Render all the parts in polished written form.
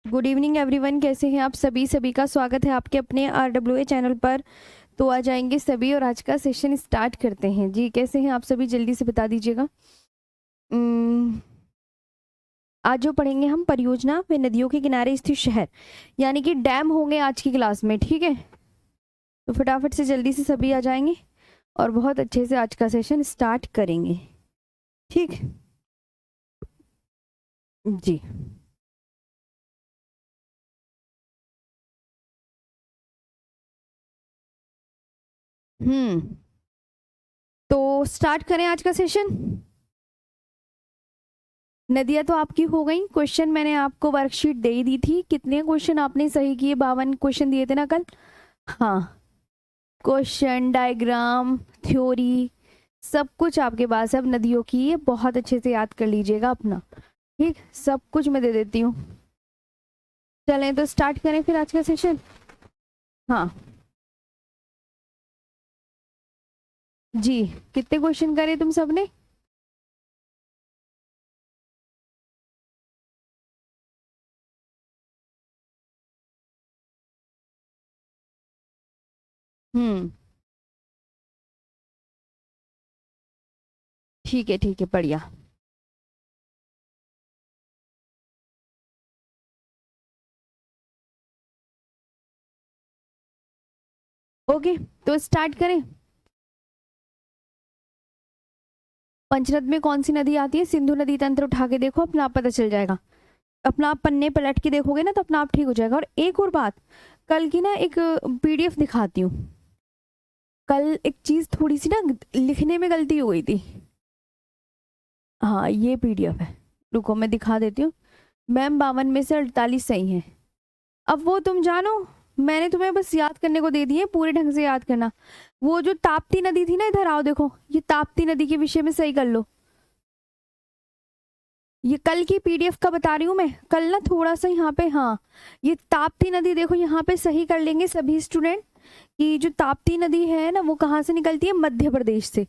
Good evening everyone, कैसे हैं आप सभी। सभी का स्वागत है आपके अपने RWA चैनल पर। तो आ जाएंगे सभी और आज का सेशन स्टार्ट करते हैं। जी कैसे हैं आप सभी, जल्दी से बता दीजिएगा। उम्म, आज जो पढ़ेंगे हम परियोजना व नदियों के किनारे स्थित शहर, यानी कि डैम होंगे आज की क्लास में। ठीक है, तो फटाफट से जल्दी से सभी आ जाएंगे और बहुत अच्छे से आज का सेशन स्टार्ट करेंगे। ठीक जी। तो स्टार्ट करें आज का सेशन। नदियाँ तो आपकी हो गई। क्वेश्चन मैंने आपको वर्कशीट दे ही दी थी। कितने क्वेश्चन आपने सही किए? 52 क्वेश्चन दिए थे ना कल। हाँ, क्वेश्चन, डायग्राम, थ्योरी, सब कुछ आपके पास है। अब नदियों की ये बहुत अच्छे से याद कर लीजिएगा अपना। ठीक, सब कुछ मैं दे देती हूँ। चलें तो स्टार्ट करें फिर आज का सेशन। हाँ जी, कितने क्वेश्चन करे तुम सबने? हम्म, ठीक है, बढ़िया। ओके, तो स्टार्ट करें। पंचनद में कौन सी नदी आती है? सिंधु नदी तंत्र उठा के देखो, अपना आप पता चल जाएगा। अपना आप पन्ने पलट के देखोगे ना तो अपना आप ठीक हो जाएगा। और एक और बात, कल की ना एक PDF दिखाती हूँ। कल एक चीज थोड़ी सी ना लिखने में गलती हो गई थी। हाँ, ये PDF है, रुको मैं दिखा देती हूँ। मैम 52 में से 48 सही है। अब वो तुम जानो, मैंने तुम्हें बस याद करने को दे दिए, पूरे ढंग से याद करना। वो जो ताप्ती नदी थी ना, इधर आओ देखो, ये ताप्ती नदी के विषय में सही कर लो। ये कल की PDF का बता रही हूँ मैं। कल ना थोड़ा सा यहाँ पे, हाँ, ये ताप्ती नदी देखो, यहाँ पे सही कर लेंगे सभी स्टूडेंट कि जो ताप्ती नदी है ना वो कहाँ से निकलती है? मध्य प्रदेश से,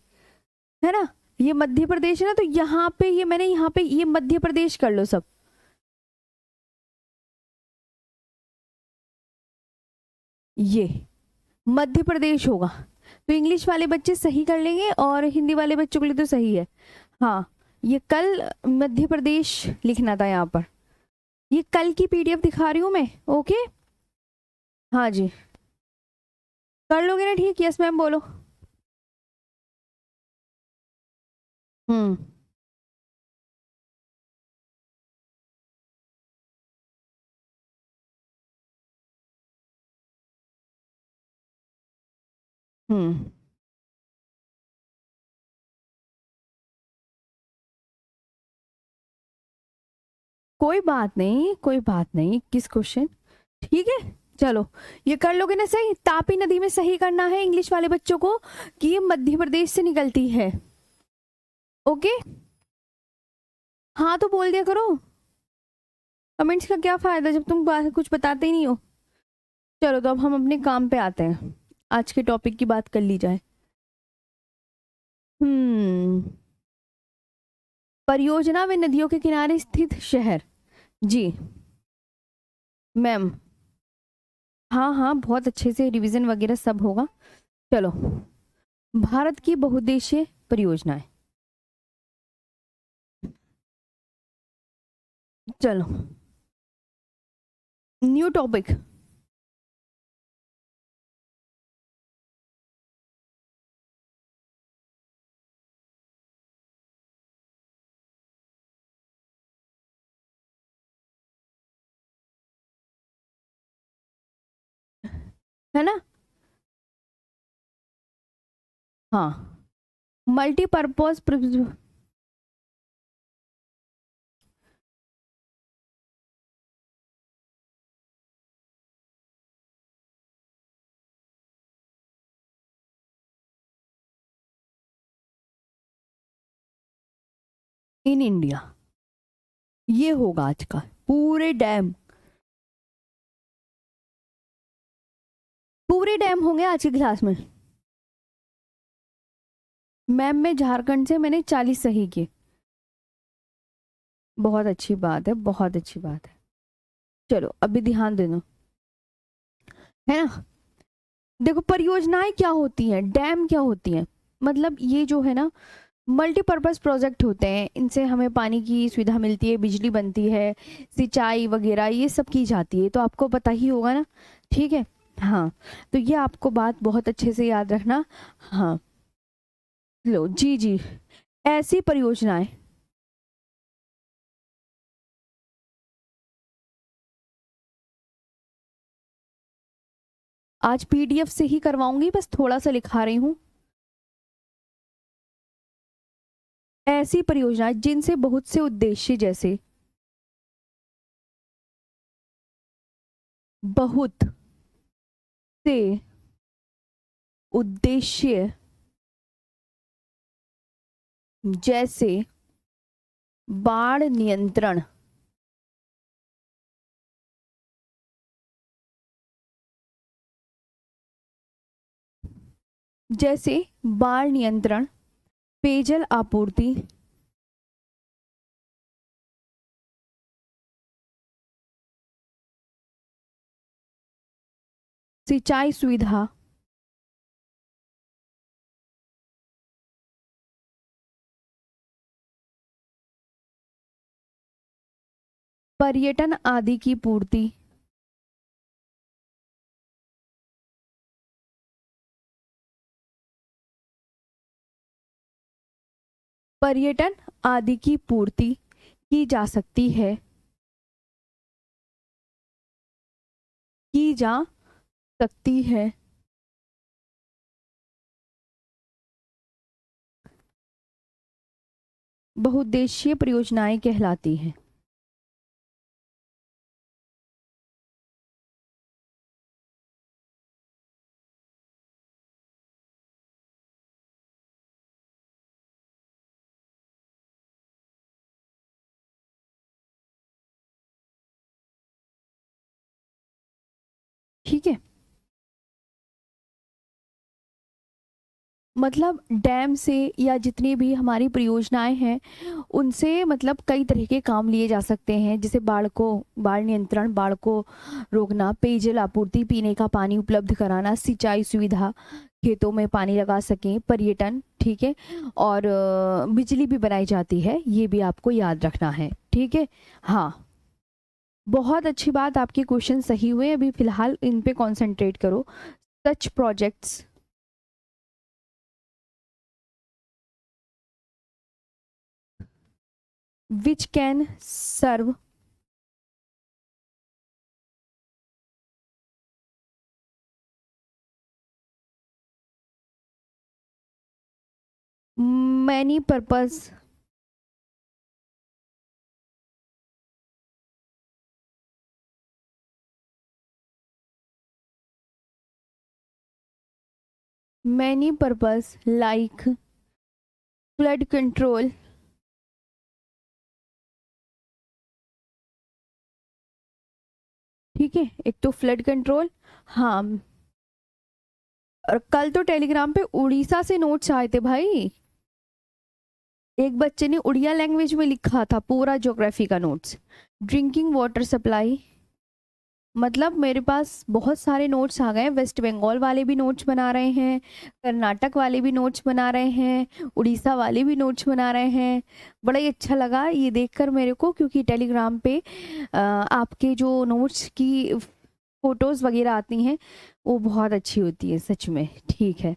है ना। ये मध्य प्रदेश है ना, तो यहाँ पे ये मैंने यहाँ पे ये मध्य प्रदेश कर लो सब। ये मध्य प्रदेश होगा। तो इंग्लिश वाले बच्चे सही कर लेंगे और हिंदी वाले बच्चों के लिए तो सही है। हाँ, ये कल मध्य प्रदेश लिखना था यहाँ पर। ये कल की PDF दिखा रही हूँ मैं। ओके, हाँ जी, कर लोगे ना? ठीक, यस मैम बोलो। हम्म हम्म कोई बात नहीं, कोई बात नहीं, किस क्वेश्चन। ठीक है, चलो ये कर लोगे ना सही। तापी नदी में सही करना है इंग्लिश वाले बच्चों को कि ये मध्य प्रदेश से निकलती है। ओके, हाँ तो बोल दिया करो। कमेंट्स का क्या फायदा जब तुम कुछ बताते ही नहीं हो। चलो तो अब हम अपने काम पे आते हैं, आज के टॉपिक की बात कर ली जाए। हम्म परियोजना व नदियों के किनारे स्थित शहर। जी मैम, हाँ हाँ, बहुत अच्छे से रिवीजन वगैरह सब होगा। चलो, भारत की बहुउद्देशीय परियोजनाएं। चलो, न्यू टॉपिक। है ना। हाँ, मल्टीपर्पज इन इंडिया, ये होगा आज का। पूरे डैम, पूरे डैम होंगे आज की क्लास में। मैम में झारखंड से मैंने 40 सही किए। बहुत अच्छी बात है, बहुत अच्छी बात है। चलो अभी ध्यान देना, है ना। देखो परियोजनाएं क्या होती हैं, डैम क्या होती हैं, मतलब ये जो है ना मल्टीपर्पज़ प्रोजेक्ट होते हैं, इनसे हमें पानी की सुविधा मिलती है, बिजली बनती है, सिंचाई वगैरह ये सब की जाती है, तो आपको पता ही होगा ना। ठीक है। हाँ, तो ये आपको बात बहुत अच्छे से याद रखना। हाँ, लो जी जी, ऐसी परियोजनाएं। आज पीडीएफ से ही करवाऊंगी, बस थोड़ा सा लिखा रही हूँ। ऐसी परियोजनाएं जिनसे बहुत से उद्देश्य, जैसे बहुत से उद्देश्य, जैसे बाढ़ नियंत्रण, जैसे बाढ़ नियंत्रण, पेयजल आपूर्ति, सिंचाई सुविधा, पर्यटन आदि की पूर्ति, पर्यटन आदि की पूर्ति की जा सकती है, की जा सकती है। बहुउद्देशीय परियोजनाएं कहलाती हैं। ठीक है, मतलब डैम से या जितनी भी हमारी परियोजनाएं हैं उनसे मतलब कई तरह के काम लिए जा सकते हैं, जैसे बाढ़ नियंत्रण, बाढ़ को रोकना, पेयजल आपूर्ति, पीने का पानी उपलब्ध कराना, सिंचाई सुविधा, खेतों में पानी लगा सकें, पर्यटन, ठीक है, और बिजली भी बनाई जाती है, ये भी आपको याद रखना है। ठीक है। हाँ, बहुत अच्छी बात, आपके क्वेश्चन सही हुए, अभी फिलहाल इन पे कंसंट्रेट करो। सच projects which can serve many purpose, many purpose like flood control, ठीक है, एक तो फ्लड कंट्रोल। हाँ, और कल तो टेलीग्राम पे उड़ीसा से नोट्स आए थे भाई, एक बच्चे ने उड़िया लैंग्वेज में लिखा था पूरा ज्योग्राफी का नोट्स। ड्रिंकिंग वाटर सप्लाई, मतलब मेरे पास बहुत सारे नोट्स आ गए, वेस्ट बंगाल वाले भी नोट्स बना रहे हैं, कर्नाटक वाले भी नोट्स बना रहे हैं, उड़ीसा वाले भी नोट्स बना रहे हैं। बड़ा ही अच्छा लगा ये देखकर मेरे को, क्योंकि टेलीग्राम पे आपके जो नोट्स की फोटोज वगैरह आती हैं वो बहुत अच्छी होती है सच में। ठीक है।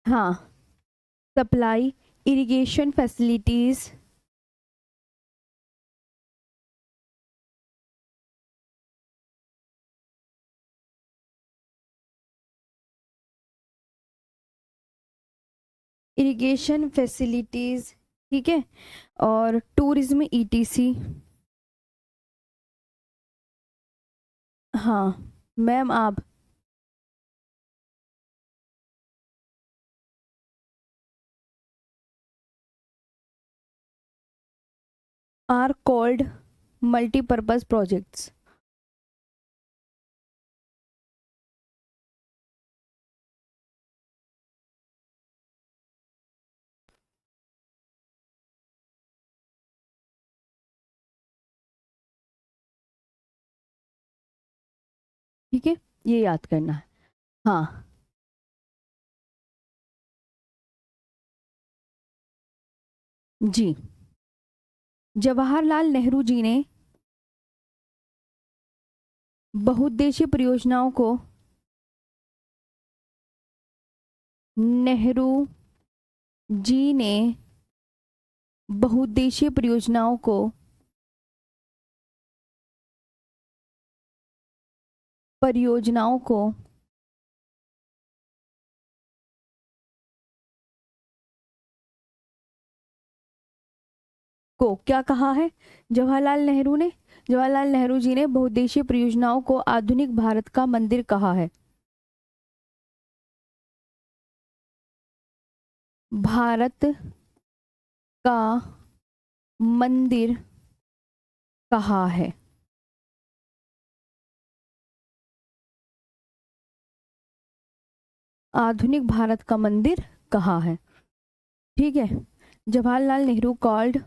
हाँ, supply, irrigation facilities, irrigation facilities, ठीक है, और टूरिज्म ईटीसी। हाँ मैम, आप आर कॉल्ड मल्टीपर्पज प्रोजेक्ट्स। ठीक है, ये याद करना है। हाँ, जी, जवाहरलाल नेहरू जी ने बहुउद्देशीय परियोजनाओं को नेहरू जी ने बहुउद्देशीय परियोजनाओं को क्या कहा है? जवाहरलाल नेहरू जी ने बहुउद्देशीय परियोजनाओं को आधुनिक भारत का मंदिर कहा है। भारत का मंदिर कहा है। आधुनिक भारत का मंदिर कहा है। ठीक है, Jawaharlal Nehru called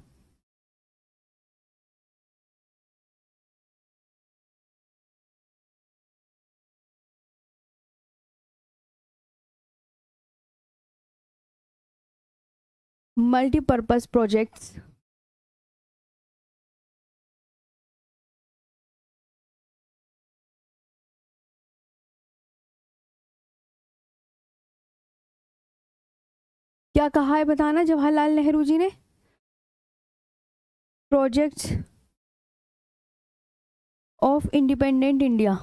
multipurpose projects क्या कहा है बताना जवाहरलाल नेहरू जी ने? Projects of independent India.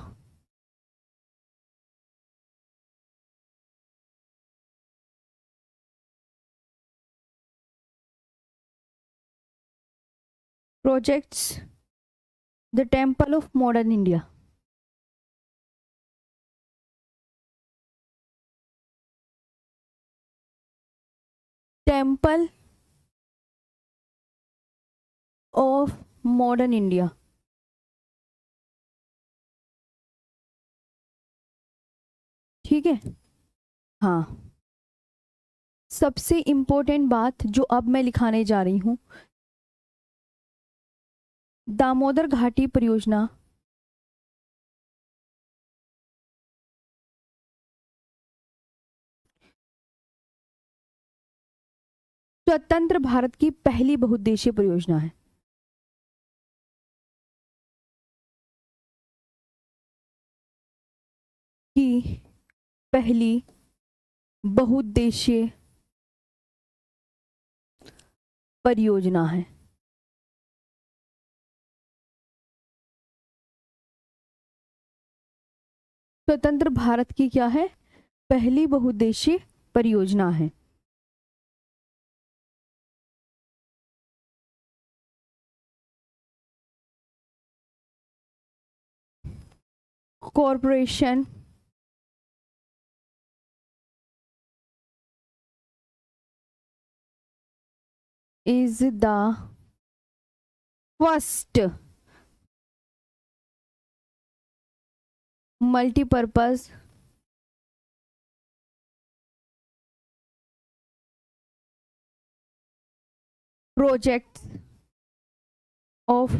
Projects the temple of modern India. Temple of modern India. ठीक है, हाँ, सबसे इंपॉर्टेंट बात जो अब मैं लिखाने जा रही हूं, दामोदर घाटी परियोजना स्वतंत्र भारत की पहली बहुउद्देशीय परियोजना है। की पहली बहुउद्देशीय परियोजना है। स्वतंत्र भारत की क्या है? पहली बहुउद्देशीय परियोजना है। Corporation is the first multi-purpose projects of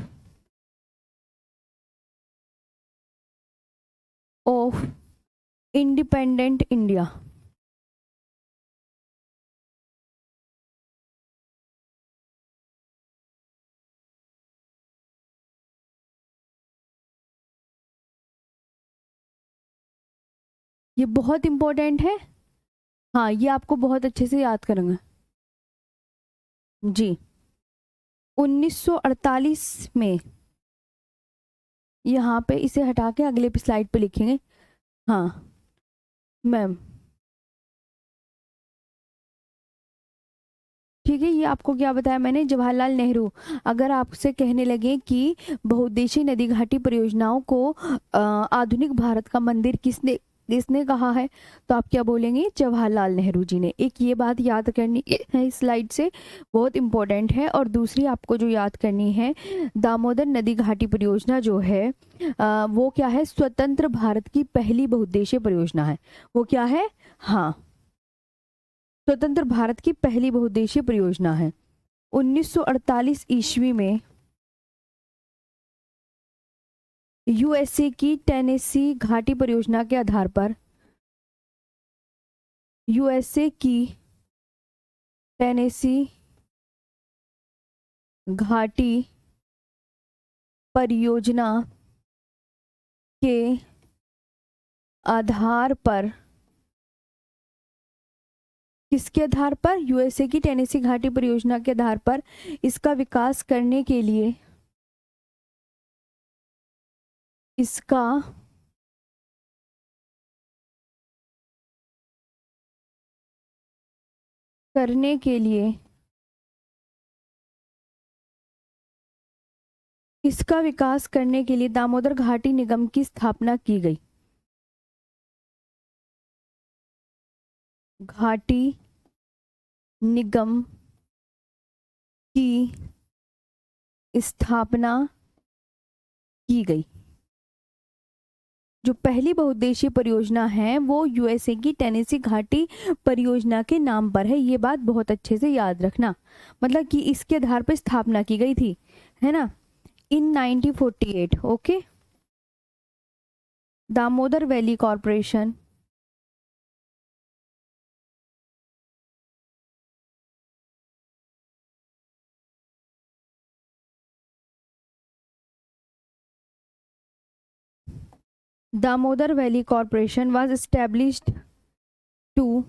independent India। ये बहुत इंपॉर्टेंट है। हाँ, ये आपको बहुत अच्छे से याद करेंगे जी। 1948 में, यहाँ पे इसे हटा के अगले स्लाइड पे लिखेंगे। हाँ मैम, ठीक है, ये आपको क्या बताया मैंने? जवाहरलाल नेहरू अगर आपसे कहने लगे कि बहुउद्देशीय नदी घाटी परियोजनाओं को आधुनिक भारत का मंदिर किसने किसने कहा है, तो आप क्या बोलेंगे? जवाहरलाल नेहरू जी ने। एक ये बात याद करनी है इस स्लाइड से, बहुत इंपॉर्टेंट है। और दूसरी आपको जो याद करनी है, दामोदर नदी घाटी परियोजना जो है वो क्या है? स्वतंत्र भारत की पहली बहुउद्देशीय परियोजना है। वो क्या है? हाँ, स्वतंत्र भारत की पहली बहुउद्देशीय परियोजना है। 1948 ईस्वी में यूएसए की टेनेसी घाटी परियोजना के आधार पर, यूएसए की टेनेसी घाटी परियोजना के आधार पर, किसके आधार पर? यूएसए की टेनेसी घाटी परियोजना के आधार पर इसका विकास करने के लिए, इसका करने के लिए, इसका विकास करने के लिए दामोदर घाटी निगम की स्थापना की गई। घाटी निगम की स्थापना की गई। जो पहली बहुउद्देशीय परियोजना है वो यूएसए की टेनेसी घाटी परियोजना के नाम पर है। ये बात बहुत अच्छे से याद रखना, मतलब कि इसके आधार पर स्थापना की गई थी, है ना, इन 1948। Okay, Damodar valley corporation Damodar Valley Corporation was established to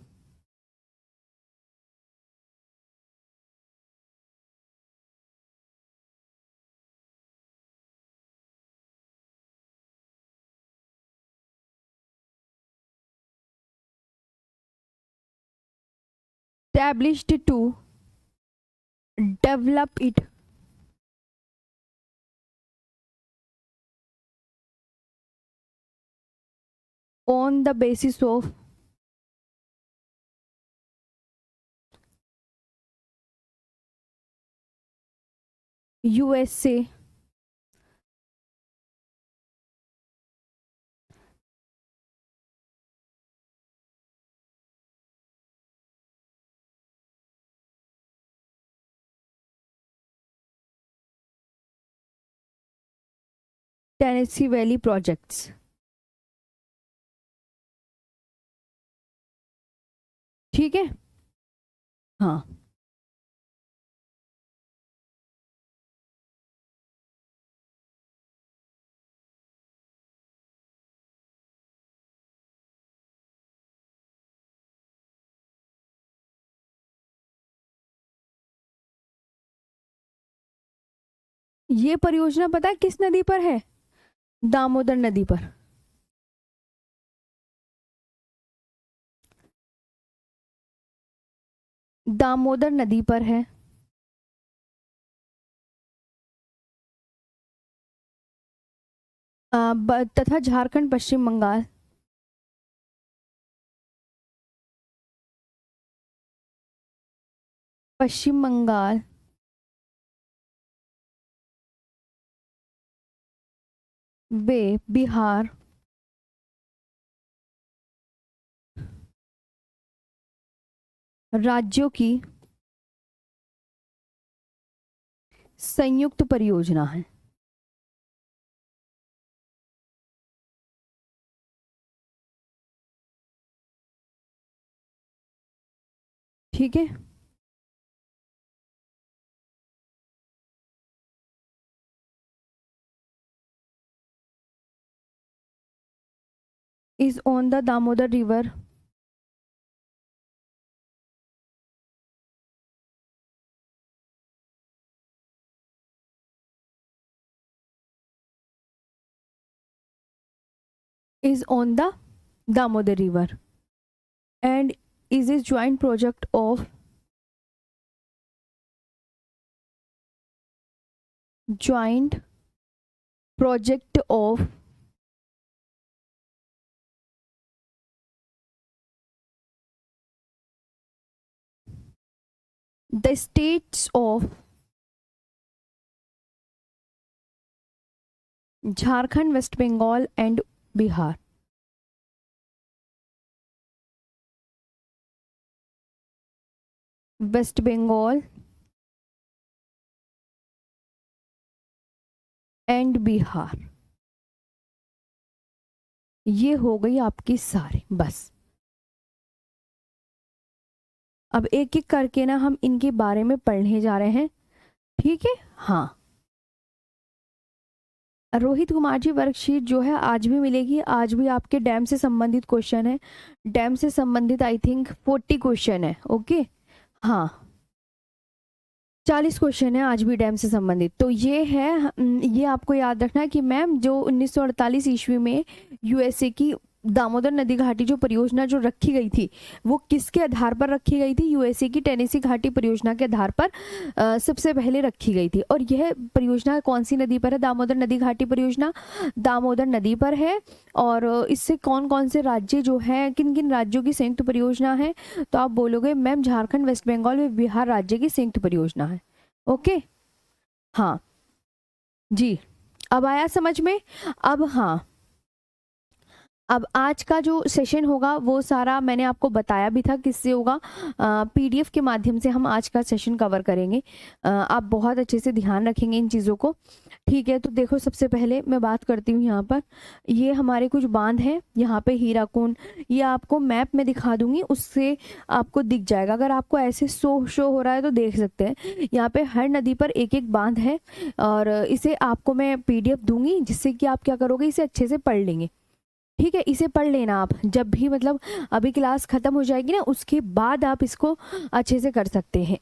develop it on the basis of USA Tennessee Valley Projects। ठीक है, हाँ, ये परियोजना पता है किस नदी पर है? दामोदर नदी पर। दामोदर नदी पर है। तथा झारखंड, पश्चिम बंगाल, पश्चिम बंगाल, वे बिहार, राज्यों की संयुक्त परियोजना है। ठीक है, is on the Damodar river is on the Damodar river and is a joint project of the states of Jharkhand, West Bengal and Bihar। West Bengal and Bihar. ये हो गई आपकी सारे। बस अब एक एक करके ना हम इनके बारे में पढ़ने जा रहे हैं, ठीक है। हाँ, रोहित कुमार जी, वर्कशीट जो है आज भी मिलेगी, आज भी आपके डैम से संबंधित क्वेश्चन है। डैम से संबंधित आई थिंक 40 क्वेश्चन है। ओके, हाँ 40 क्वेश्चन है आज भी डैम से संबंधित। तो ये है, ये आपको याद रखना है कि मैम जो 1948 ईस्वी में यूएसए की दामोदर नदी घाटी जो परियोजना जो रखी गई थी, वो किसके आधार पर रखी गई थी? यूएसए की टेनेसी घाटी परियोजना के आधार पर सबसे पहले रखी गई थी। और यह परियोजना कौन सी नदी पर है? दामोदर नदी घाटी परियोजना दामोदर नदी पर है। और इससे कौन कौन से राज्य जो है, किन किन राज्यों की संयुक्त परियोजना है? तो आप बोलोगे मैम झारखंड, वेस्ट बंगाल व बिहार राज्य की संयुक्त परियोजना है। ओके, हाँ जी, अब आया समझ में? अब हाँ, अब आज का जो सेशन होगा वो सारा मैंने आपको बताया भी था किससे होगा, पीडीएफ के माध्यम से हम आज का सेशन कवर करेंगे। आप बहुत अच्छे से ध्यान रखेंगे इन चीज़ों को, ठीक है। तो देखो, सबसे पहले मैं बात करती हूँ यहाँ पर, ये हमारे कुछ बांध हैं यहाँ पे, हीराकुंड, ये आपको मैप में दिखा दूंगी, उससे आपको दिख जाएगा। अगर आपको ऐसे शो हो रहा है तो देख सकते हैं, यहाँ पे हर नदी पर एक एक बांध है, और इसे आपको मैं पीडीएफ दूंगी, जिससे कि आप क्या करोगे, इसे अच्छे से पढ़ लेंगे, ठीक है। इसे पढ़ लेना आप, जब भी मतलब अभी क्लास खत्म हो जाएगी ना, उसके बाद आप इसको अच्छे से कर सकते हैं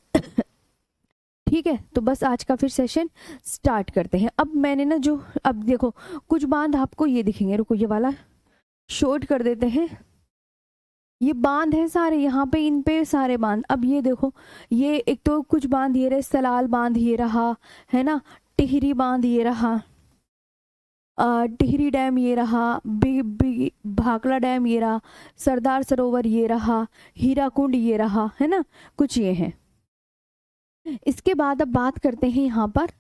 ठीक है। तो बस आज का फिर सेशन स्टार्ट करते हैं। अब मैंने ना जो, अब देखो कुछ बांध आपको ये दिखेंगे, रुको ये वाला शॉर्ट कर देते हैं। ये बांध है सारे, यहाँ पे इन पे सारे बांध। अब ये देखो, ये एक तो कुछ बांध ये रहे, सलाल बांध ये रहा, है ना, टिहरी बांध ये रहा, टिहरी डैम ये रहा, भाखड़ा डैम ये रहा, सरदार सरोवर ये रहा, हीराकुंड ये रहा, है ना, कुछ ये हैं। इसके बाद अब बात करते हैं यहाँ पर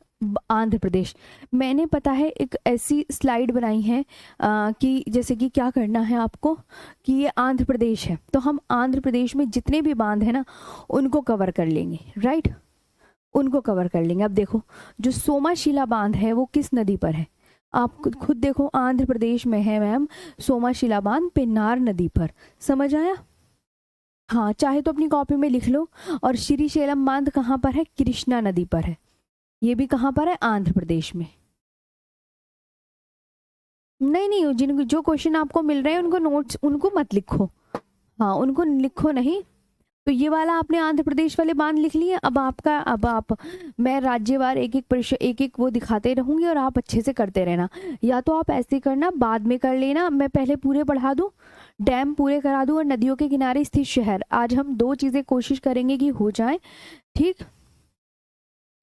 आंध्र प्रदेश। मैंने पता है एक ऐसी स्लाइड बनाई है कि जैसे कि क्या करना है आपको, कि ये आंध्र प्रदेश है, तो हम आंध्र प्रदेश में जितने भी बांध है ना उनको कवर कर लेंगे, राइट, उनको कवर कर लेंगे। अब देखो, जो सोमाशिला बांध है वो किस नदी पर है? आप खुद देखो, आंध्र प्रदेश में है मैम सोमाशिला बांध, पेन्नार नदी पर। समझ आया? हाँ, चाहे तो अपनी कॉपी में लिख लो। और श्रीशैलम बांध कहाँ पर है? कृष्णा नदी पर है। ये भी कहाँ पर है? आंध्र प्रदेश में। नहीं नहीं, जिन जो क्वेश्चन आपको मिल रहे हैं उनको नोट्स, उनको मत लिखो, हाँ उनको लिखो नहीं। तो ये वाला आपने आंध्र प्रदेश वाले बांध लिख लिए। अब आपका, अब आप, मैं राज्यवार एक एक वो दिखाते रहूंगी और आप अच्छे से करते रहना। या तो आप ऐसे करना, बाद में कर लेना, मैं पहले पूरे पढ़ा दूं, डैम पूरे करा दूं और नदियों के किनारे स्थित शहर। आज हम दो चीजें कोशिश करेंगे कि हो जाए, ठीक।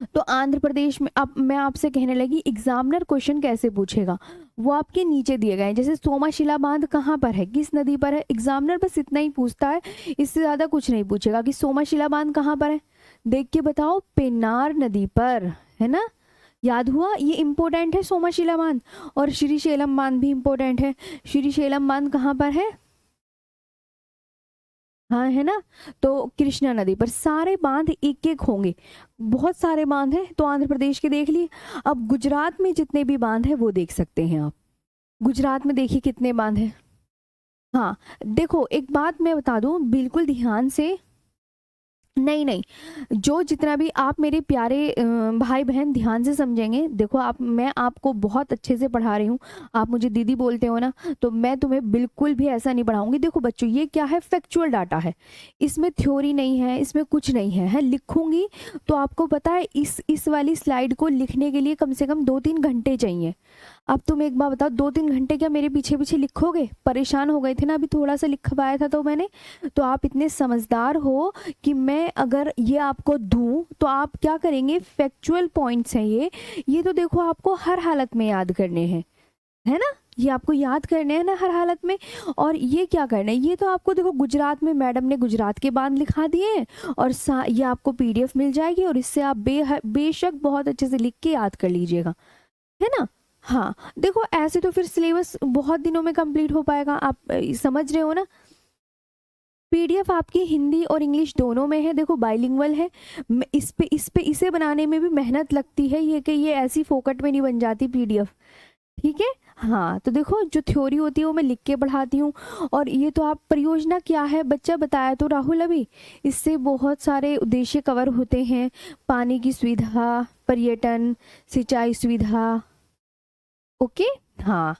तो आंध्र प्रदेश में, अब मैं आपसे कहने लगी एग्जामिनर क्वेश्चन कैसे पूछेगा, वो आपके नीचे दिए गए हैं। जैसे सोमाशिला बांध कहाँ पर है, किस नदी पर है, एग्जामिनर बस इतना ही पूछता है, इससे ज्यादा कुछ नहीं पूछेगा कि सोमाशिला बांध कहाँ पर है, देख के बताओ, पेन्नार नदी पर, है ना, याद हुआ, ये इंपॉर्टेंट है सोमाशिला बांध। और श्रीशैलम बांध भी इंपॉर्टेंट है। श्रीशैलम बांध कहाँ पर है? हाँ, है ना, तो कृष्णा नदी पर। सारे बांध एक एक होंगे, बहुत सारे बांध हैं, तो आंध्र प्रदेश के देख लिए। अब गुजरात में जितने भी बांध हैं वो देख सकते हैं आप। गुजरात में देखिए कितने बांध हैं। हाँ, देखो एक बात मैं बता दूं बिल्कुल ध्यान से, नहीं नहीं, जो जितना भी आप मेरे प्यारे भाई बहन ध्यान से समझेंगे, देखो आप, मैं आपको बहुत अच्छे से पढ़ा रही हूँ, आप मुझे दीदी बोलते हो ना, तो मैं तुम्हें बिल्कुल भी ऐसा नहीं पढ़ाऊंगी। देखो बच्चों, ये क्या है, फैक्चुअल डाटा है, इसमें थ्योरी नहीं है, इसमें कुछ नहीं है लिखूंगी तो आपको पता है इस वाली स्लाइड को लिखने के लिए कम से कम 2-3 घंटे चाहिए। अब तुम एक बार बताओ, 2-3 घंटे क्या मेरे पीछे पीछे लिखोगे? परेशान हो गए थे ना, अभी थोड़ा सा लिखवाया था तो मैंने, तो आप इतने समझदार हो कि मैं अगर ये आपको दूं तो आप क्या करेंगे, फैक्चुअल पॉइंट्स हैं ये तो देखो आपको हर हालत में याद करने हैं, है ना, ये आपको याद करने हैं ना हर हालत में। और ये क्या करना है, ये तो आपको देखो गुजरात में मैडम ने गुजरात के बांध लिखा दिए हैं, और ये आपको पीडीएफ मिल जाएगी, और इससे आप बेशक बहुत अच्छे से लिख के याद कर लीजिएगा, है ना। हाँ, देखो ऐसे तो फिर सिलेबस बहुत दिनों में कंप्लीट हो पाएगा, आप समझ रहे हो ना। पीडीएफ आपकी हिंदी और इंग्लिश दोनों में है, देखो बाइलिंगुअल है। इसे बनाने में भी मेहनत लगती है, ये कि ये ऐसी फोकट में नहीं बन जाती पीडीएफ, ठीक है। हाँ, तो देखो जो थ्योरी होती है वो मैं लिख के पढ़ाती हूँ। और ये तो आप परियोजना क्या है बच्चा बताया तो राहुल अभी, इससे बहुत सारे उद्देश्य कवर होते हैं। पानी की सुविधा, पर्यटन, सिंचाई सुविधा। ओके। हाँ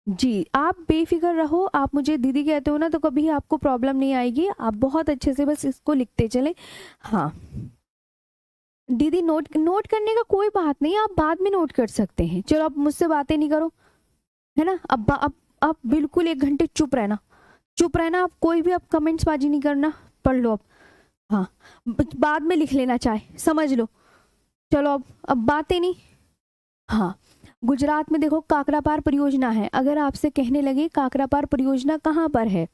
जी, आप बेफिक्र रहो, आप मुझे दीदी कहते हो ना तो कभी आपको प्रॉब्लम नहीं आएगी, आप बहुत अच्छे से बस इसको लिखते चले। हाँ दीदी, नोट नोट करने का कोई बात नहीं, आप बाद में नोट कर सकते हैं। चलो आप मुझसे बातें नहीं करो, है ना। अब आप बिल्कुल 1 घंटे चुप रहना, चुप रहना। आप कोई भी आप कमेंट्स बाजी नहीं करना, पढ़ लो अब। हाँ, बाद में लिख लेना चाहे, समझ लो। चलो अब बातें नहीं। हाँ, गुजरात में देखो काकरापार परियोजना है। अगर आपसे कहने लगे काकरापार परियोजना कहाँ पर है,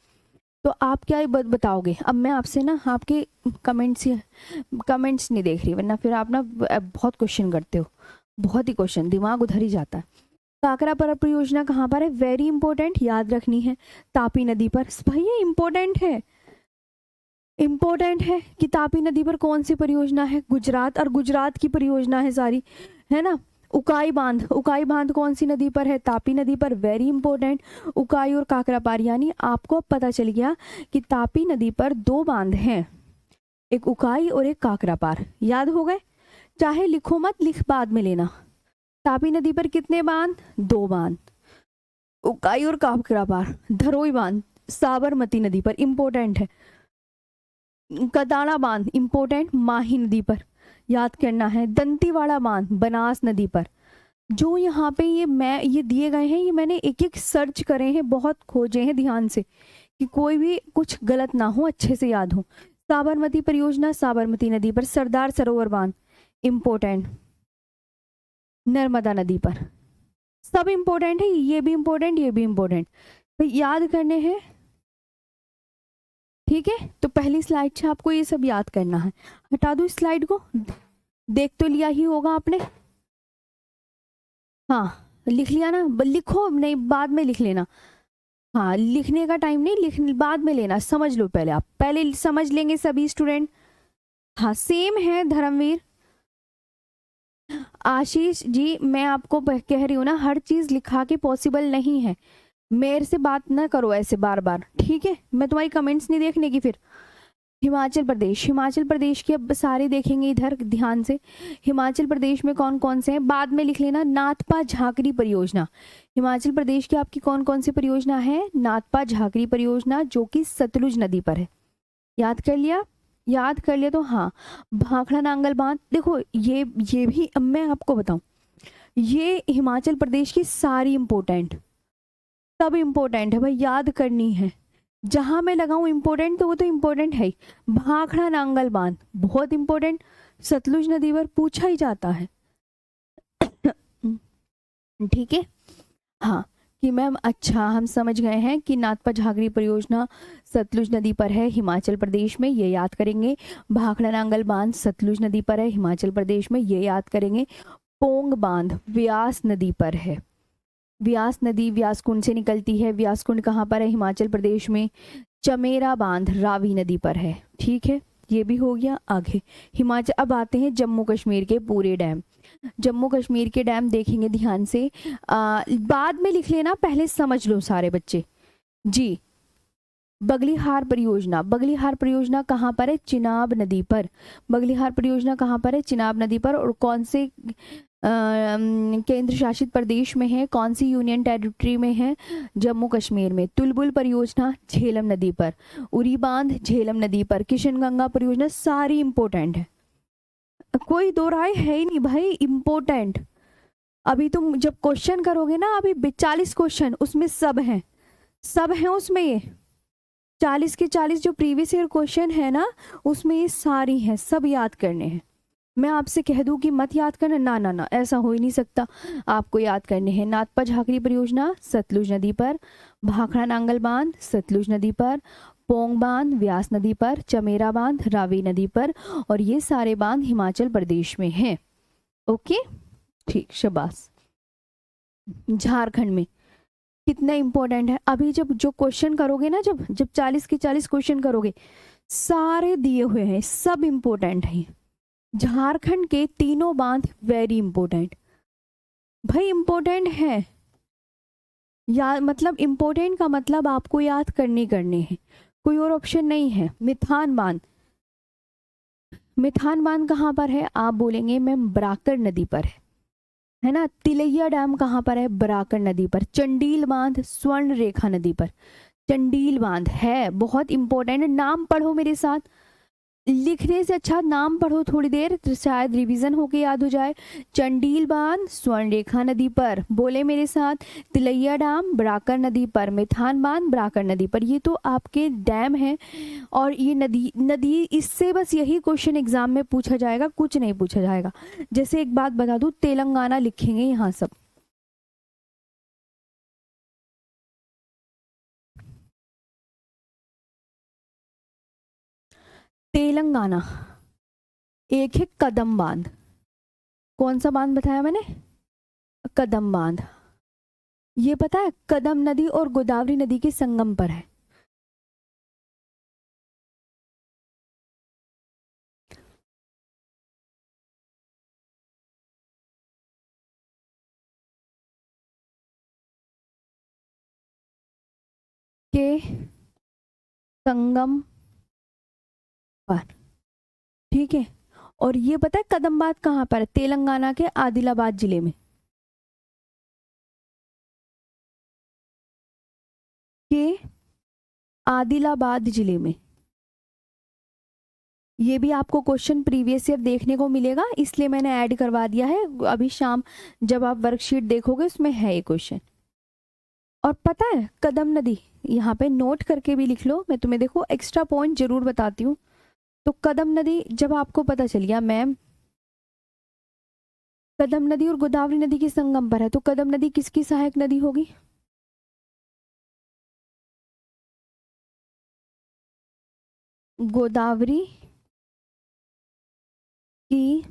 तो आप क्या बताओगे। अब मैं आपसे ना आपके कमेंट्स नहीं देख रही, वरना फिर आप ना बहुत क्वेश्चन करते हो, बहुत ही क्वेश्चन, दिमाग उधर ही जाता है। काकरापार परियोजना कहाँ पर है, वेरी इंपॉर्टेंट, याद रखनी है। तापी नदी पर, भैया इंपॉर्टेंट है, इंपॉर्टेंट है कि तापी नदी पर कौन सी परियोजना है, गुजरात, और गुजरात की परियोजना है सारी, है ना। उकाई बांध, उकाई बांध कौन सी नदी पर है, तापी नदी पर, वेरी इंपॉर्टेंट। उकाई और काकरापार, यानी आपको अब पता चल गया कि तापी नदी पर 2 बांध हैं, एक उकाई और एक काकरापार, याद हो गए। चाहे लिखो मत, लिख बाद में लेना। तापी नदी पर कितने बांध, 2 बांध। उकाई और काकरापार, धरोई बांध साबरमती नदी पर, इंपॉर्टेंट है। कताड़ा बांध इंपॉर्टेंट, माही नदी पर, याद करना है। दंतीवाड़ा बांध बनास नदी पर। जो यहाँ पे ये दिए गए हैं, ये मैंने एक एक सर्च करे हैं, बहुत खोजे हैं ध्यान से, कि कोई भी कुछ गलत ना हो, अच्छे से याद हो। साबरमती परियोजना साबरमती नदी पर। सरदार सरोवर बांध इंपॉर्टेंट, नर्मदा नदी पर। सब इंपॉर्टेंट है, ये भी इंपॉर्टेंट, ये भी इंपॉर्टेंट, तो याद करने हैं। ठीक है, तो पहली स्लाइड से आपको ये सब याद करना है। हटा दो इस स्लाइड को, देख तो लिया ही होगा आपने। हाँ लिख लिया ना, लिखो नहीं, बाद में लिख लेना। हाँ, लिखने का टाइम नहीं, लिख बाद में लेना, समझ लो पहले, आप पहले समझ लेंगे सभी स्टूडेंट। हाँ सेम है धर्मवीर। आशीष जी, मैं आपको कह रही हूँ ना, हर चीज लिखा के पॉसिबल नहीं है। मेरे से बात ना करो ऐसे बार बार, ठीक है। मैं तुम्हारी कमेंट्स नहीं देखने की फिर। हिमाचल प्रदेश, हिमाचल प्रदेश के अब सारे देखेंगे इधर ध्यान से। हिमाचल प्रदेश में कौन कौन से हैं, बाद में लिख लेना। नाथपा झाकरी परियोजना, हिमाचल प्रदेश की आपकी कौन कौन सी परियोजना है, नाथपा झाकरी परियोजना, जो कि सतलुज नदी पर है। याद कर लिया, याद कर लिया तो हाँ। भाखड़ा नांगल बांध, देखो ये भी अब मैं आपको बताऊं, ये हिमाचल प्रदेश की सारी इंपॉर्टेंट, सब इंपॉर्टेंट है भाई, याद करनी है। जहां मैं लगाऊं इंपॉर्टेंट, तो वो तो इंपॉर्टेंट है ही। भाखड़ा नांगल बांध बहुत इंपॉर्टेंट, सतलुज नदी पर पूछा ही जाता है। ठीक है। हाँ, कि मैम अच्छा हम समझ गए हैं कि नाथपा झाकरी परियोजना सतलुज नदी पर है हिमाचल प्रदेश में, ये याद करेंगे। भाखड़ा नांगल बांध सतलुज नदी पर है हिमाचल प्रदेश में, ये याद करेंगे। पोंग बांध व्यास नदी पर है, व्यास नदी व्यासकुंड से निकलती है, व्यासकुंड कहाँ पर है, हिमाचल प्रदेश में। चमेरा बांध रावी नदी पर है, ठीक है, ये भी हो गया। आगे हिमाचल, अब आते हैं जम्मू कश्मीर के पूरे डैम। जम्मू कश्मीर के डैम देखेंगे ध्यान से, बाद में लिख लेना, पहले समझ लो सारे बच्चे जी। बगलीहार परियोजना, बगलीहार परियोजना कहाँ पर है, चिनाब नदी पर। बगलीहार परियोजना कहाँ पर है, चिनाब नदी पर। और कौन से केंद्र शासित प्रदेश में है, कौन सी यूनियन टेरिटरी में है, जम्मू कश्मीर में। तुलबुल परियोजना झेलम नदी पर, उरी बांध झेलम नदी पर। किशनगंगा परियोजना, सारी इंपॉर्टेंट है, कोई दो राय है ही नहीं भाई, इंपॉर्टेंट। अभी तुम जब क्वेश्चन करोगे ना, अभी 40 क्वेश्चन उसमें सब हैं, सब हैं उसमें, ये 40 के 40 जो प्रीवियस ईयर क्वेश्चन है ना, उसमें ये सारी हैं, सब याद करने हैं। मैं आपसे कह दूं कि मत याद करना, ना ना ना, ऐसा हो ही नहीं सकता, आपको याद करने हैं। नाथपा झाकरी परियोजना सतलुज नदी पर, भाखड़ा नांगल बांध सतलुज नदी पर, पोंग बांध व्यास नदी पर, चमेरा बांध रावी नदी पर, और ये सारे बांध हिमाचल प्रदेश में हैं। ओके ठीक, शाबाश। झारखंड में कितना इंपॉर्टेंट है, अभी जब जो क्वेश्चन करोगे ना, जब 40 के 40 क्वेश्चन करोगे, सारे दिए हुए हैं, सब इंपॉर्टेंट है। झारखंड के तीनों बांध वेरी इंपॉर्टेंट, भाई इंपॉर्टेंट है। या मतलब इम्पोर्टेंट का मतलब आपको याद करने हैं, कोई और ऑप्शन नहीं है। मिथान बांध, मिथान बांध कहाँ पर है? आप बोलेंगे मैम बराकर नदी पर है ना। तिलैया डैम कहाँ पर है? बराकर नदी पर। चंडील बांध स्वर्ण रेखा नदी पर। चंडील बांध है, बहुत इंपॉर्टेंट। नाम पढ़ो मेरे साथ, लिखने से अच्छा नाम पढ़ो थोड़ी देर, तो शायद रिवीजन होके याद हो जाए। चंडील बांध स्वर्णरेखा नदी पर, बोले मेरे साथ। तिलैया डैम बराकर नदी पर, मिथान बांध बराकर नदी पर। ये तो आपके डैम है और ये नदी नदी इससे बस यही क्वेश्चन एग्जाम में पूछा जाएगा, कुछ नहीं पूछा जाएगा। जैसे एक बात बता दूं, तेलंगाना लिखेंगे यहाँ सब। तेलंगाना एक है कदम बांध। कौन सा बांध बताया मैंने? कदम बांध। ये पता है कदम नदी और गोदावरी नदी के संगम पर है। के संगम पर, ठीक है। और ये पता है कदम बांध कहाँ पर है? तेलंगाना के आदिलाबाद जिले में। के आदिलाबाद जिले में। ये भी आपको क्वेश्चन प्रीवियस ईयर देखने को मिलेगा, इसलिए मैंने ऐड करवा दिया है। अभी शाम जब आप वर्कशीट देखोगे उसमें है ये क्वेश्चन। और पता है कदम नदी, यहाँ पे नोट करके भी लिख लो, मैं तुम्हें देखो एक्स्ट्रा पॉइंट जरूर बताती हूँ। तो कदम नदी जब आपको पता चल गया मैम कदम नदी और गोदावरी नदी के संगम पर है, तो कदम नदी किसकी सहायक नदी होगी? गोदावरी की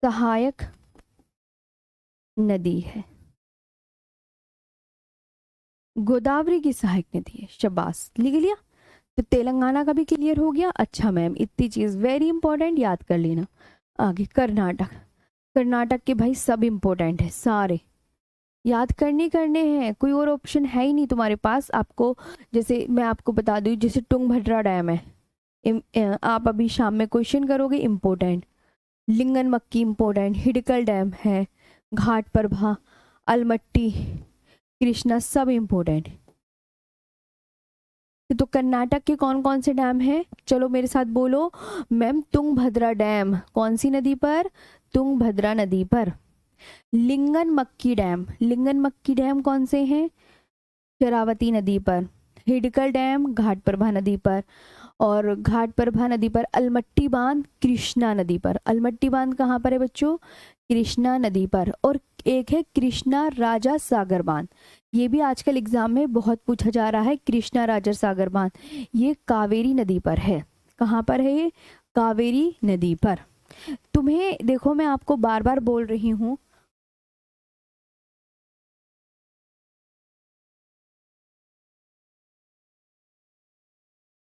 सहायक नदी है। गोदावरी की सहायक नदी है, शाबाश, लिख लिया। तो तेलंगाना का भी क्लियर हो गया। अच्छा मैम, इतनी चीज वेरी इंपॉर्टेंट, याद कर लेना। आगे कर्नाटक, कर्नाटक के भाई सब इंपॉर्टेंट है सारे, याद करने हैं, कोई और ऑप्शन है ही नहीं तुम्हारे पास। आपको जैसे मैं आपको बता दूं, जैसे तुंगभद्रा डैम है, आप अभी शाम में क्वेश्चन करोगे, इंपॉर्टेंट। लिंगन मक्की इंपॉर्टेंट, हिडकल डैम है, घाट प्रभा, अलमट्टी, कृष्णा, सब इंपॉर्टेंट। तो कर्नाटक के कौन कौन से डैम हैं? चलो मेरे साथ बोलो मैम। तुंगभद्रा डैम कौन सी नदी पर? तुंगभद्रा नदी पर। लिंगन मक्की डैम, लिंगन मक्की डैम कौन से हैं? शरावती नदी पर। हिडकल डैम घाटप्रभा नदी पर। और घाटप्रभा नदी पर अलमट्टी बांध कृष्णा नदी पर। अलमट्टी बांध कहाँ पर है बच्चों? कृष्णा नदी पर। और एक है कृष्णा राजा सागर बांध, ये भी आजकल एग्जाम में बहुत पूछा जा रहा है। कृष्णा राजा सागर बांध ये कावेरी नदी पर है। कहाँ पर है ये? कावेरी नदी पर। तुम्हें देखो, मैं आपको बार बार बोल रही हूँ,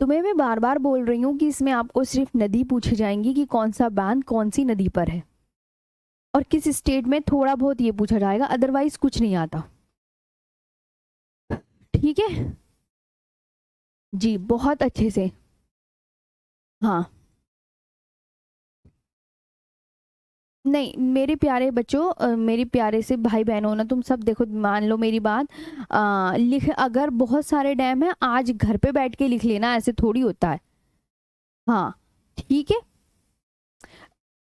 तुम्हें मैं बार बार बोल रही हूँ कि इसमें आपको सिर्फ नदी पूछी जाएंगी कि कौन सा बांध कौन सी नदी पर है, और किस स्टेट में, थोड़ा बहुत ये पूछा जाएगा, अदरवाइज कुछ नहीं आता। ठीक है जी, बहुत अच्छे से। हाँ, नहीं मेरे प्यारे बच्चों, मेरे प्यारे से भाई बहनों ना, तुम सब देखो, मान लो मेरी बात। लिख, अगर बहुत सारे डैम है आज घर पे बैठ के लिख लेना, ऐसे थोड़ी होता है। हाँ ठीक है,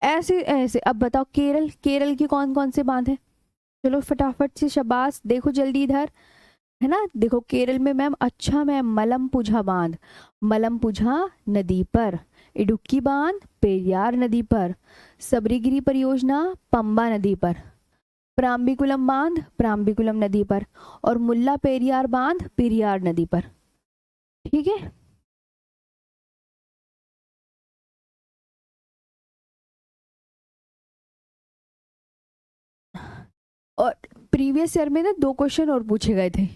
ऐसे ऐसे। अब बताओ केरल, केरल के कौन कौन से बांध है? चलो फटाफट से, शाबाश, देखो जल्दी इधर, है ना। देखो केरल में मैम, अच्छा मैम, मलमपुझा बांध, मलमपुझा नदी पर। इडुक्की बांध पेरियार नदी पर। सबरीगिरी परियोजना पंबा नदी पर। प्राम्बिकुलम बांध प्राम्बिकुलम नदी पर। और मुल्ला पेरियार बांध पेरियार नदी पर। ठीक है। और प्रीवियस ईयर में ना 2 क्वेश्चन और पूछे गए थे,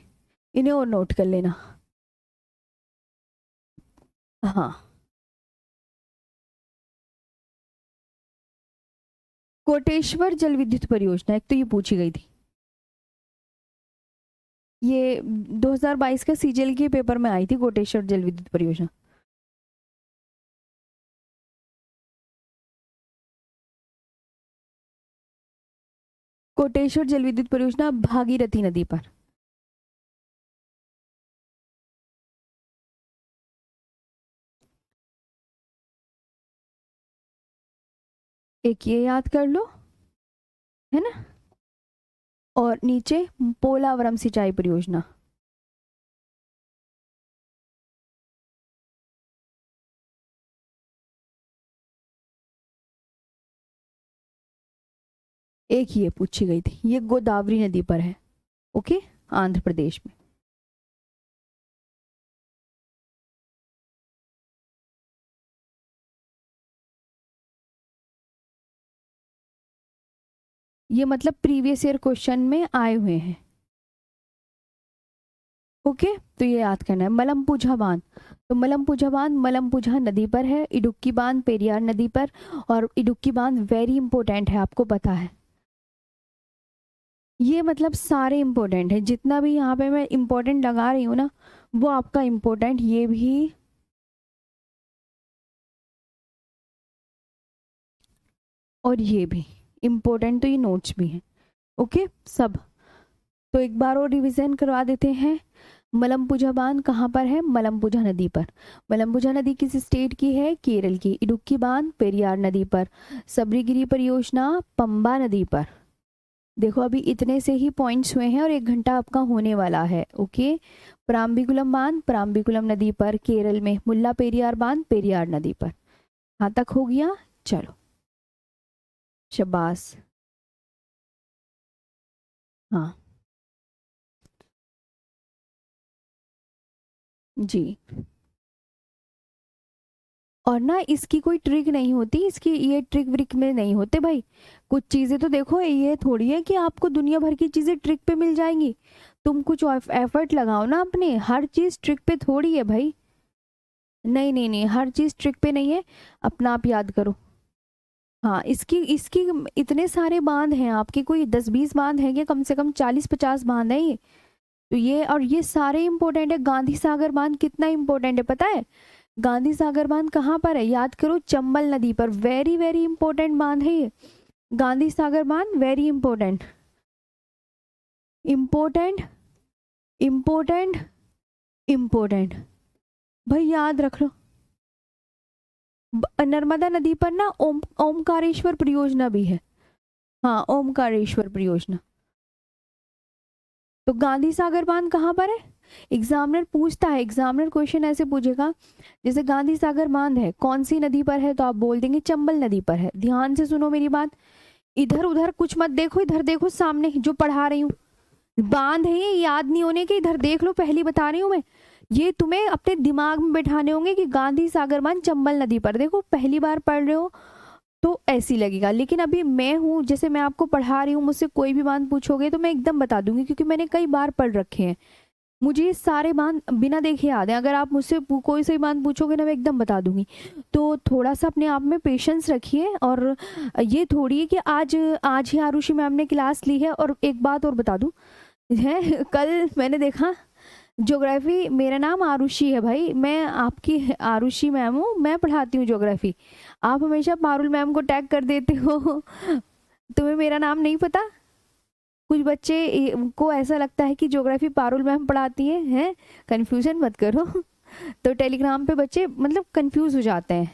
इन्हें और नोट कर लेना। हाँ, कोटेश्वर जल विद्युत परियोजना एक तो ये पूछी गई थी। ये 2022 का सीजीएल के पेपर में आई थी, कोटेश्वर जल विद्युत परियोजना। कोटेश्वर जल विद्युत परियोजना भागीरथी नदी पर। एक ये याद कर लो, है ना, और नीचे पोलावरम सिंचाई परियोजना। एक ये पूछी गई थी, ये गोदावरी नदी पर है, ओके, आंध्र प्रदेश में। ये मतलब प्रीवियस ईयर क्वेश्चन में आए हुए हैं, ओके। तो ये याद करना है। मलमपुझा बांध, तो मलमपुझा बांध मलमपुझा नदी पर है, इडुक्की बांध पेरियार नदी पर, और इडुक्की बांध वेरी इंपॉर्टेंट है, आपको पता है। ये मतलब सारे इंपॉर्टेंट है, जितना भी यहाँ पे मैं इंपॉर्टेंट लगा रही हूँ ना, वो आपका इंपॉर्टेंट, ये भी और ये भी इम्पोर्टेंट, तो ये नोट्स भी हैं, ओके सब। तो एक बार और रिवीजन करवा देते हैं। मलमपुझा बांध कहाँ पर है? मलमपुझा नदी पर। मलमपुझा नदी किस स्टेट की है? केरल की। इडुक्की बांध पेरियार नदी पर। सबरीगिरी परियोजना पंबा नदी पर। देखो अभी इतने से ही पॉइंट्स हुए हैं और 1 घंटा आपका होने वाला है, ओके। पराम्बिकुलम बांध पराम्बिकुलम नदी पर केरल में। मुल्ला पेरियार बांध पेरियार नदी पर। यहाँ तक हो गया, चलो शाबाश। हाँ जी। और ना इसकी कोई ट्रिक नहीं होती, इसकी ये ट्रिक व्रिक में नहीं होते भाई। कुछ चीज़ें तो देखो, ये थोड़ी है कि आपको दुनिया भर की चीज़ें ट्रिक पे मिल जाएंगी। तुम कुछ एफर्ट लगाओ ना अपने, हर चीज़ ट्रिक पे थोड़ी है भाई। नहीं नहीं नहीं, हर चीज़ ट्रिक पे नहीं है, अपना आप याद करो। हाँ, इसकी इसकी इतने सारे बांध हैं आपके, कोई 10-20 बांध हैं, कम से कम 40-50 बांध है ये। तो ये और ये सारे इंपॉर्टेंट है। गांधी सागर बांध कितना इंपॉर्टेंट है पता है? गांधी सागर बांध कहाँ पर है? याद करो, चंबल नदी पर। वेरी वेरी इंपॉर्टेंट बांध है ये, गांधी सागर बांध, very important. Important important important, भाई याद रख लो। नर्मदा नदी पर ना ओमकारेश्वर परियोजना भी है। हाँ, ओमकारेश्वर परियोजना। तो गांधी सागर बांध कहाँ पर है? एग्जामिनर पूछता है, एग्जामिनर क्वेश्चन ऐसे पूछेगा, जैसे गांधी सागर बांध है, कौन सी नदी पर है? तो आप बोल देंगे चंबल नदी पर है। ध्यान से सुनो मेरी बात, इधर उधर कुछ मत देखो, इधर देखो सामने जो पढ़ा रही हूँ। बांध है ये, याद नहीं होने के, इधर देख लो, पहली बता रही हूँ मैं। ये तुम्हें अपने दिमाग में बैठाने होंगे कि गांधी सागर बांध चंबल नदी पर। देखो पहली बार पढ़ रहे हो तो ऐसी लगेगा, लेकिन अभी मैं हूँ, जैसे मैं आपको पढ़ा रही हूँ, मुझसे कोई भी बांध पूछोगे तो मैं एकदम बता दूंगी, क्योंकि मैंने कई बार पढ़ रखे हैं। मुझे ये सारे बांध बिना देखे याद है। अगर आप मुझसे कोई सा बांध पूछोगे ना, मैं एकदम बता दूंगी। तो थोड़ा सा अपने आप में पेशेंस रखिए। और ये थोड़ी है कि आज आज ही आरुषि मैम ने क्लास ली है। और एक बात और बता दूं, है कल मैंने देखा ज्योग्राफी, मेरा नाम आरुषि है भाई, मैं आपकी आरुषि मैम हूँ, मैं पढ़ाती हूँ ज्योग्राफी। आप हमेशा पारुल मैम को टैग कर देते हो। तुम्हें मेरा नाम नहीं पता? कुछ बच्चे को ऐसा लगता है कि ज्योग्राफी पारुल मैम पढ़ाती हैं, कंफ्यूजन मत करो। तो टेलीग्राम पे बच्चे मतलब कंफ्यूज हो जाते हैं,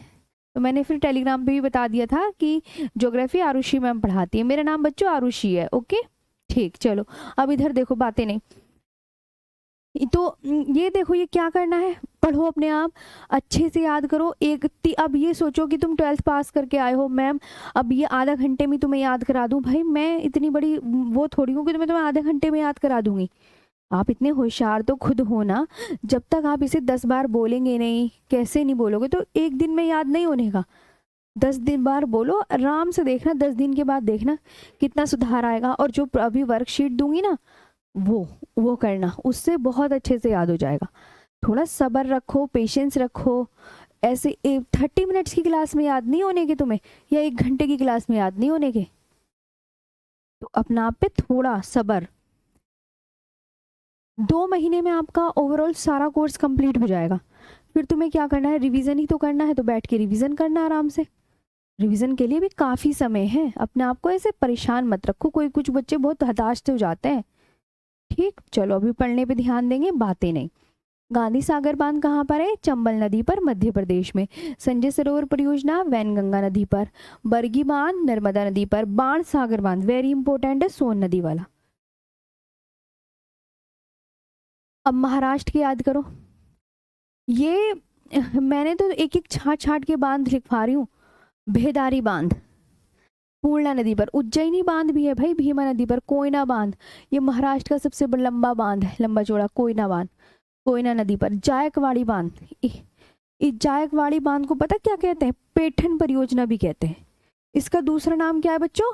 तो मैंने फिर टेलीग्राम पे भी बता दिया था कि ज्योग्राफी आरुषि मैम पढ़ाती है। मेरा नाम बच्चों आरुषि है, ओके ठीक। चलो अब इधर देखो, बातें नहीं। तो ये देखो, ये क्या करना है, पढ़ो अपने आप, अच्छे से याद करो। अब ये सोचो कि तुम 12th पास करके आए हो मैम, अब ये आधा घंटे में तुम्हें याद करा दूं। भाई मैं इतनी बड़ी वो थोड़ी हूँ कि तुम्हें आधे घंटे में याद करा दूंगी। आप इतने होशियार तो खुद हो ना। जब तक आप इसे 10 बार बोलेंगे नहीं, कैसे नहीं बोलोगे, तो एक दिन में याद नहीं होने का। 10 दिन बार बोलो, आराम से देखना, 10 दिन के बाद देखना कितना सुधार आएगा। और जो अभी वर्कशीट दूंगी ना, वो करना, उससे बहुत अच्छे से याद हो जाएगा। थोड़ा सब्र रखो, पेशेंस रखो। ऐसे 30 मिनट्स की क्लास में याद नहीं होने के तुम्हें, या 1 घंटे की क्लास में याद नहीं होने के, तो अपना आप पे थोड़ा सब्र। 2 महीने में आपका ओवरऑल सारा कोर्स कंप्लीट हो जाएगा। फिर तुम्हें क्या करना है, रिवीजन ही तो करना है, तो बैठ के रिवीजन करना आराम से। रिवीजन के लिए भी काफ़ी समय है, अपने आप को ऐसे परेशान मत रखो। कोई कुछ बच्चे बहुत हताश हो जाते हैं। ठीक, चलो अभी पढ़ने पे ध्यान देंगे, बातें नहीं। गांधी सागर बांध कहाँ पर है, चंबल नदी पर, मध्य प्रदेश में। संजय सरोवर परियोजना वैनगंगा नदी पर। बरगी बांध नर्मदा नदी पर। बाण सागर बांध वेरी इंपॉर्टेंट है, सोन नदी वाला। अब महाराष्ट्र की याद करो। ये मैंने तो एक एक छाट छाट के बांध लिखवा रही हूँ। भेदारी बांध पूर्णा नदी पर। उज्जैनी बांध भी है भाई, भीमा नदी पर। कोयना बांध, ये महाराष्ट्र का सबसे लंबा बांध है, लंबा चौड़ा कोयना बांध, कोयना नदी पर। जायकवाड़ी बांध, इस जायकवाड़ी बांध को पता क्या कहते हैं, पेठन परियोजना भी कहते हैं। इसका दूसरा नाम क्या है बच्चों,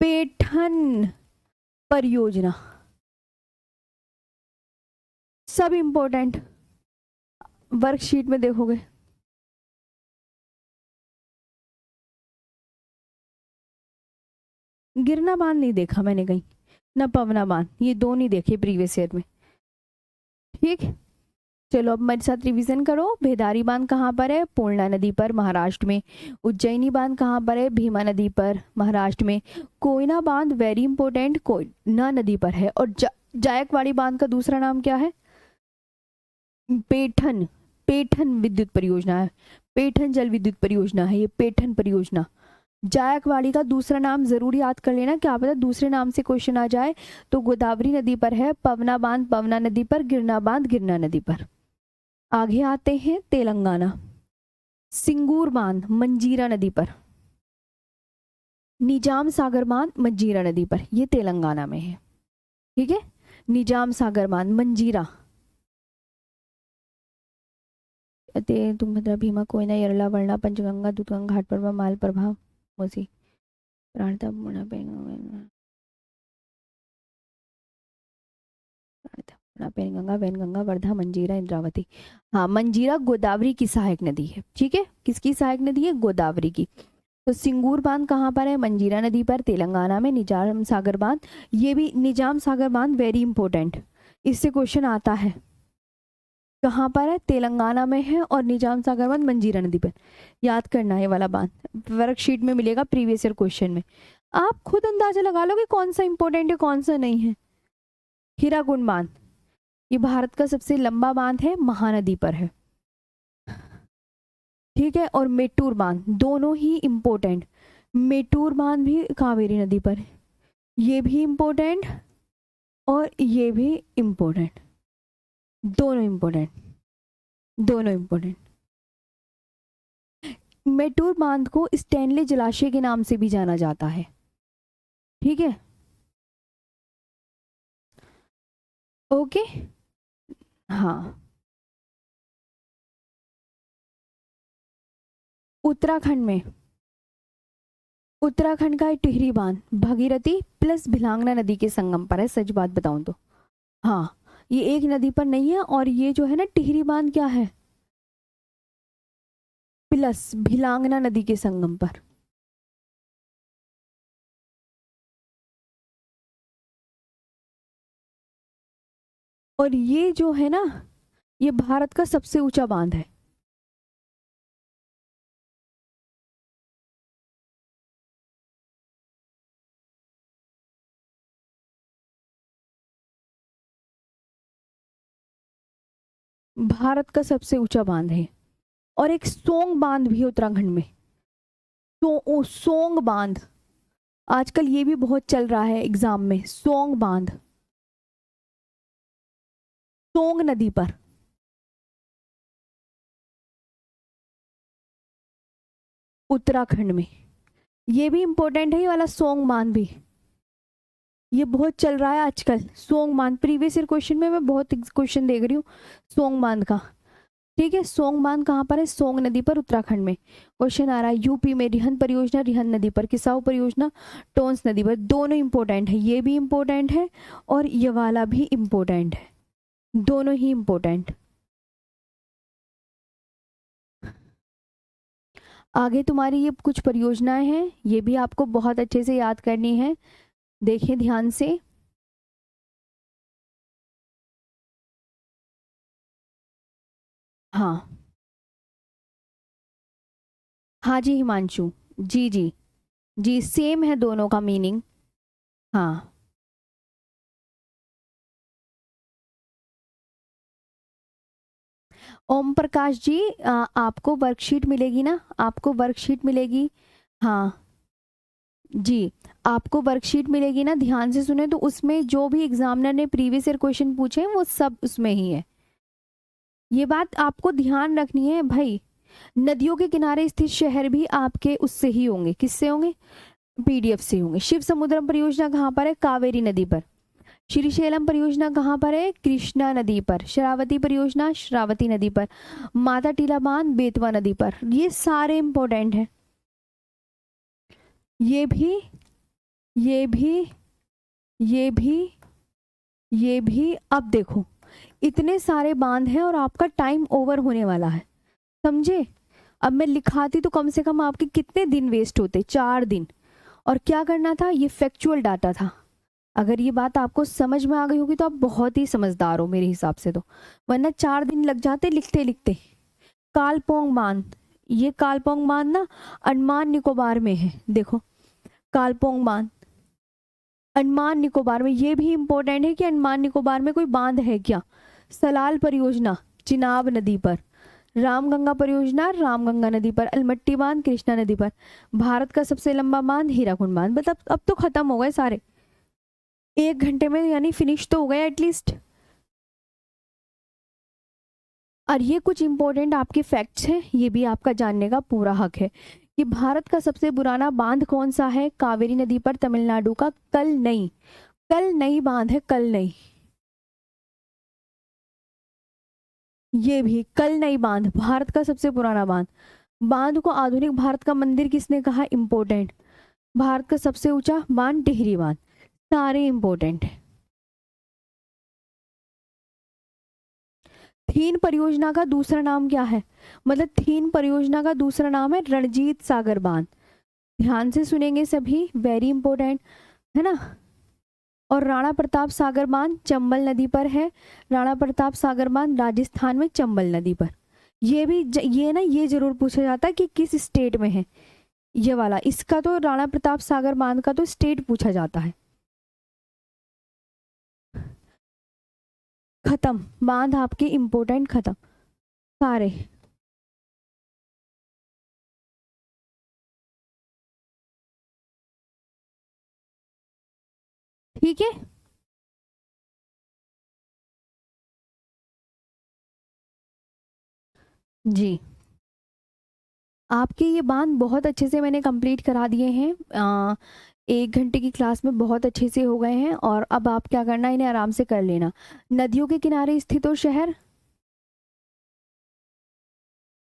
पेठन परियोजना। सब इंपॉर्टेंट, वर्कशीट में देखोगे। गिरना बांध नहीं देखा मैंने कहीं, न पवना बांध, ये दो नहीं देखे प्रीवियस ईयर में। ठीक, चलो अब मेरे साथ रिवीजन करो। भेदारी बांध कहाँ पर है, पूर्णा नदी पर, महाराष्ट्र में। उज्जैनी बांध कहाँ पर है, भीमा नदी पर, महाराष्ट्र में। कोयना बांध वेरी इंपॉर्टेंट, कोयना नदी पर है। और जायकवाड़ी बांध का दूसरा नाम क्या है, पेठन, पेठन विद्युत परियोजना है, पेठन जल विद्युत परियोजना है ये, पेठन परियोजना। जायकवाड़ी का दूसरा नाम जरूर याद कर लेना, क्या पता दूसरे नाम से क्वेश्चन आ जाए। तो गोदावरी नदी पर है, पवना बांध पवना नदी पर, गिरना बांध गिरना नदी पर। आगे आते हैं तेलंगाना। सिंगूर बांध मंजीरा नदी पर। निजाम सागर बांध मंजीरा नदी पर, ये तेलंगाना में है। ठीक है, निजाम सागर बांध मंजीरा। तुंगभद्रा भीमा कोयना यरला वर्णा पंचगंगा दूधगंगा घाट पर माल प्रभाव मोसी प्राणता पेनगंगा वैनगंगा वर्धा मंजीरा इंद्रावती। हाँ, मंजीरा गोदावरी की सहायक नदी है। ठीक है, किसकी सहायक नदी है, गोदावरी की। तो सिंगूर बांध कहाँ पर है, मंजीरा नदी पर, तेलंगाना में। निजाम सागर बांध, ये भी निजाम सागर बांध वेरी इंपॉर्टेंट, इससे क्वेश्चन आता है। कहाँ पर है, तेलंगाना में है। और निजाम सागर बांध मंजीरा नदी पर, याद करना है वाला बांध। वर्कशीट में मिलेगा प्रीवियस ईयर क्वेश्चन में, आप खुद अंदाजा लगा लो कि कौन सा इंपॉर्टेंट है कौन सा नहीं है। हीराकुंड बांध, ये भारत का सबसे लंबा बांध है, महानदी पर है। ठीक है, और मेटूर बांध, दोनों ही इंपॉर्टेंट। मेटूर बांध भी कावेरी नदी पर है, ये भी इंपॉर्टेंट और ये भी इंपॉर्टेंट, दोनों इंपॉर्टेंट, दोनों इंपॉर्टेंट। मेटूर बांध को स्टैनले जलाशय के नाम से भी जाना जाता है। ठीक है, ओके। हाँ, उत्तराखंड में, उत्तराखंड का टिहरी बांध भगीरथी प्लस भिलांगना नदी के संगम पर है, सच बात बताऊं तो। हाँ, ये एक नदी पर नहीं है, और ये जो है ना टिहरी बांध क्या है, प्लस भिलांगना नदी के संगम पर। और ये जो है ना, ये भारत का सबसे ऊंचा बांध है। भारत का सबसे ऊंचा बांध है। और एक सोंग बांध भी है उत्तराखंड में। सोंग बांध, आजकल ये भी बहुत चल रहा है एग्जाम में, सोंग बांध, सोंग नदी पर। उत्तराखंड में ये भी इंपॉर्टेंट है, ये वाला सोंग बांध भी, ये बहुत चल रहा है आजकल। सोंग बांध प्रीवियस ईयर क्वेश्चन में मैं बहुत क्वेश्चन देख रही हूँ सोंग बांध का। ठीक है, सोंग बांध कहाँ पर है, सोंग नदी पर, उत्तराखंड में। क्वेश्चन आ रहा है यूपी में रिहन परियोजना रिहन नदी पर, किसाऊ परियोजना टोंस नदी पर। दोनों इंपॉर्टेंट है, ये भी इंपॉर्टेंट है और ये वाला भी इंपॉर्टेंट है, दोनों ही इंपॉर्टेंट। आगे तुम्हारी ये कुछ परियोजनाएं हैं, ये भी आपको बहुत अच्छे से याद करनी है, देखें ध्यान से। हाँ हाँ जी हिमांशु, जी जी जी, सेम है दोनों का मीनिंग। हाँ ओम प्रकाश जी, आपको वर्कशीट मिलेगी ना, आपको वर्कशीट मिलेगी। हाँ जी, आपको वर्कशीट मिलेगी ना, ध्यान से सुने, तो उसमें जो भी एग्जामिनर ने प्रीवियस ईयर क्वेश्चन पूछे हैं वो सब उसमें ही है। ये बात आपको ध्यान रखनी है भाई। नदियों के किनारे स्थित शहर भी आपके उससे ही होंगे, किससे होंगे, पीडीएफ से होंगे। शिव समुद्रम परियोजना कहाँ पर है, कावेरी नदी पर। श्रीशैलम परियोजना कहाँ पर है, कृष्णा नदी पर। शरावती परियोजना श्रावती नदी पर। माता टीला बांध बेतवा नदी पर। ये सारे इंपॉर्टेंट हैं। ये भी, ये भी, ये भी, ये भी। अब देखो, इतने सारे बांध हैं और आपका टाइम ओवर होने वाला है, समझे। अब मैं लिखाती तो कम से कम आपके कितने दिन वेस्ट होते, 4 दिन। और क्या करना था, ये फैक्चुअल डाटा था। अगर ये बात आपको समझ में आ गई होगी तो आप बहुत ही समझदार हो मेरे हिसाब से तो, वरना 4 दिन लग जाते लिखते लिखते। कालपोंग बांध, ये कालपोंग बांध ना अंडमान निकोबार में है, देखो कालपोंग बांध अंडमान निकोबार में। ये भी इंपॉर्टेंट है कि अंडमान निकोबार में कोई बांध है क्या। सलाल परियोजना चिनाब नदी पर। रामगंगा परियोजना रामगंगा नदी पर। अलमट्टी बांध कृष्णा नदी पर। भारत का सबसे लंबा बांध हीराकुंड बांध। मतलब अब तो खत्म हो गए सारे, 1 घंटे में यानी फिनिश तो हो गया एटलीस्ट। और ये कुछ इंपॉर्टेंट आपके फैक्ट्स हैं, ये भी आपका जानने का पूरा हक है कि भारत का सबसे पुराना बांध कौन सा है, कावेरी नदी पर तमिलनाडु का कल नई। कल नई बांध है, कल नई। ये भी कल नई बांध भारत का सबसे पुराना बांध। बांध को आधुनिक भारत का मंदिर किसने कहा, इंपॉर्टेंट। भारत का सबसे ऊंचा बांध टिहरी बांध। सारे इंपॉर्टेंट है। थीन परियोजना का दूसरा नाम क्या है, मतलब थीन परियोजना का दूसरा नाम है रणजीत सागर बांध। ध्यान से सुनेंगे सभी, वेरी इंपॉर्टेंट है ना। और राणा प्रताप सागर बांध चंबल नदी पर है। राणा प्रताप सागर बांध राजस्थान में चंबल नदी पर। ये भी ये ना, ये जरूर पूछा जाता है कि किस स्टेट में है ये वाला। इसका तो राणा प्रताप सागर बांध का तो स्टेट पूछा जाता है। खत्म, बांध आपके इंपॉर्टेंट खत्म सारे। ठीक है, जी आपके ये बांध बहुत अच्छे से मैंने कंप्लीट करा दिए हैं। 1 घंटे की क्लास में बहुत अच्छे से हो गए हैं। और अब आप क्या करना, इन्हें आराम से कर लेना। नदियों के किनारे स्थित हो शहर,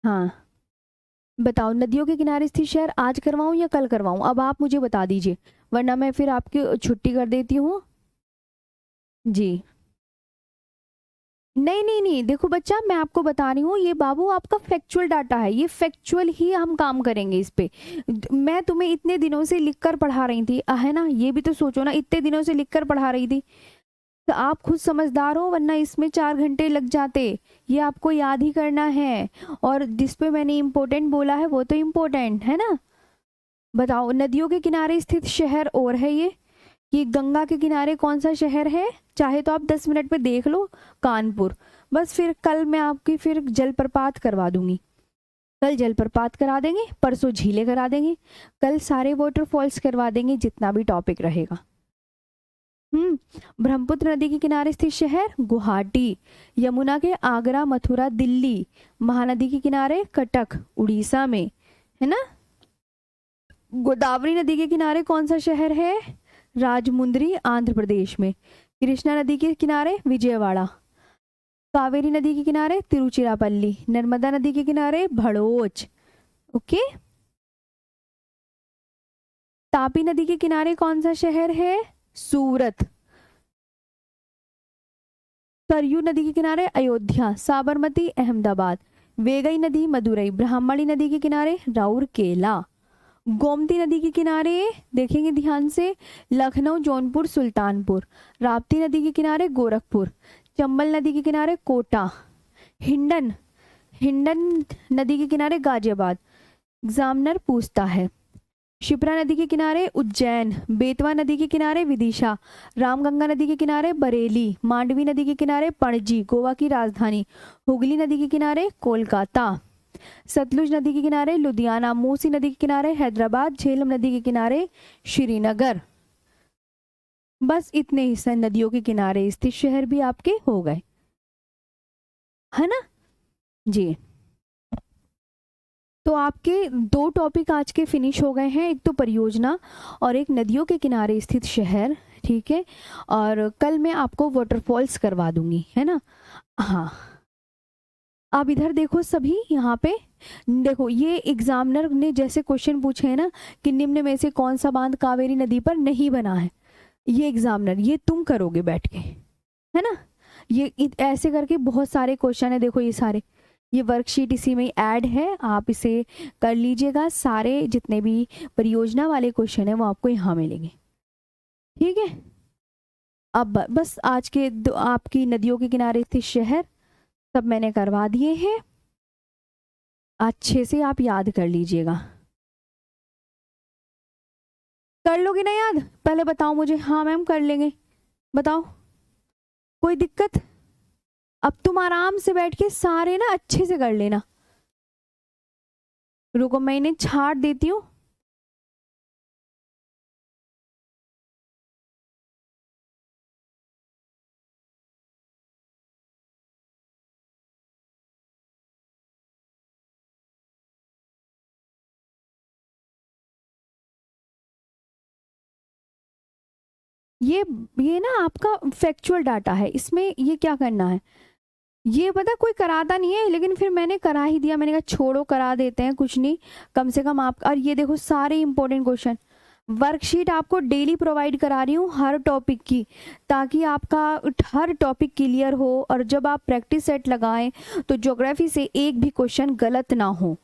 हाँ बताओ, नदियों के किनारे स्थित शहर आज करवाऊं या कल करवाऊं, अब आप मुझे बता दीजिए, वरना मैं फिर आपकी छुट्टी कर देती हूँ। जी नहीं नहीं नहीं, देखो बच्चा, मैं आपको बता रही हूँ, ये बाबू आपका फैक्चुअल डाटा है, ये फैक्चुअल ही हम काम करेंगे इस पे। मैं तुम्हें इतने दिनों से लिखकर पढ़ा रही थी, है ना, ये भी तो सोचो ना, इतने दिनों से लिखकर पढ़ा रही थी। तो आप खुद समझदार हो, वरना इसमें 4 घंटे लग जाते। ये आपको याद ही करना है। और जिस पे मैंने इम्पोर्टेंट बोला है वो तो इम्पोर्टेंट है ना। बताओ, नदियों के किनारे स्थित शहर और है ये, कि गंगा के किनारे कौन सा शहर है, चाहे तो आप 10 मिनट में देख लो, कानपुर। बस फिर कल मैं आपकी फिर जलप्रपात करवा दूंगी, कल जलप्रपात करा देंगे, परसों झीलें करा देंगे, कल सारे वाटरफॉल्स करवा देंगे, जितना भी टॉपिक रहेगा। ब्रह्मपुत्र नदी के किनारे स्थित शहर गुवाहाटी। यमुना के आगरा मथुरा दिल्ली। महानदी के किनारे कटक उड़ीसा में, है ना। गोदावरी नदी के किनारे कौन सा शहर है, राजमुंद्री आंध्र प्रदेश में। कृष्णा नदी के किनारे विजयवाड़ा। कावेरी नदी के किनारे तिरुचिरापल्ली। नर्मदा नदी के किनारे भड़ोच। ओके। तापी नदी के किनारे कौन सा शहर है, सूरत। सरयू नदी के किनारे अयोध्या। साबरमती अहमदाबाद। वेगई नदी मदुरई। ब्राह्मणी नदी के किनारे राउरकेला। गोमती नदी के किनारे देखेंगे ध्यान से, लखनऊ जौनपुर सुल्तानपुर। राप्ती नदी के किनारे गोरखपुर। चंबल नदी के किनारे कोटा। हिंडन, हिंडन नदी के किनारे गाजियाबाद, एग्जामिनर पूछता है। शिप्रा नदी के किनारे उज्जैन, बेतवा नदी के किनारे विदिशा, रामगंगा नदी के किनारे बरेली, मांडवी नदी के किनारे पणजी गोवा की राजधानी, हुगली नदी के किनारे कोलकाता, सतलुज नदी के किनारे लुधियाना, मूसी नदी के किनारे हैदराबाद, झेलम नदी के किनारे श्रीनगर। बस इतने ही नदियों के किनारे स्थित शहर भी आपके हो गए, है ना जी। तो आपके 2 टॉपिक आज के फिनिश हो गए हैं, एक तो परियोजना और एक नदियों के किनारे स्थित शहर, ठीक है। और कल मैं आपको वाटरफॉल्स करवा दूंगी, है ना। हाँ, आप इधर देखो सभी, यहाँ पे देखो, ये एग्जामिनर ने जैसे क्वेश्चन पूछे हैं ना कि निम्न में से कौन सा बांध कावेरी नदी पर नहीं बना है, ये एग्जामिनर, ये तुम करोगे बैठ के, है ना। ये ऐसे करके बहुत सारे क्वेश्चन है, देखो ये सारे, ये वर्कशीट इसी में ऐड है, आप इसे कर लीजिएगा। सारे जितने भी परियोजना वाले क्वेश्चन है वो आपको यहाँ मिलेंगे, ठीक है। अब बस आज के आपकी नदियों के किनारे स्थित शहर सब मैंने करवा दिए हैं, अच्छे से आप याद कर लीजिएगा। कर लोगे ना याद, पहले बताओ मुझे। हाँ मैम कर लेंगे, बताओ कोई दिक्कत। अब तुम आराम से बैठ के सारे ना अच्छे से कर लेना। रुको मैं इन्हें छाट देती हूँ। ये ना आपका फैक्चुअल डाटा है, इसमें ये क्या करना है, ये पता कोई कराता नहीं है, लेकिन फिर मैंने करा ही दिया। मैंने कहा छोड़ो करा देते हैं, कुछ नहीं, कम से कम आप। और ये देखो सारे इंपॉर्टेंट क्वेश्चन, वर्कशीट आपको डेली प्रोवाइड करा रही हूँ हर टॉपिक की, ताकि आपका हर टॉपिक क्लियर हो। और जब आप प्रैक्टिस सेट लगाएं तो ज्योग्राफी से एक भी क्वेश्चन गलत ना हो।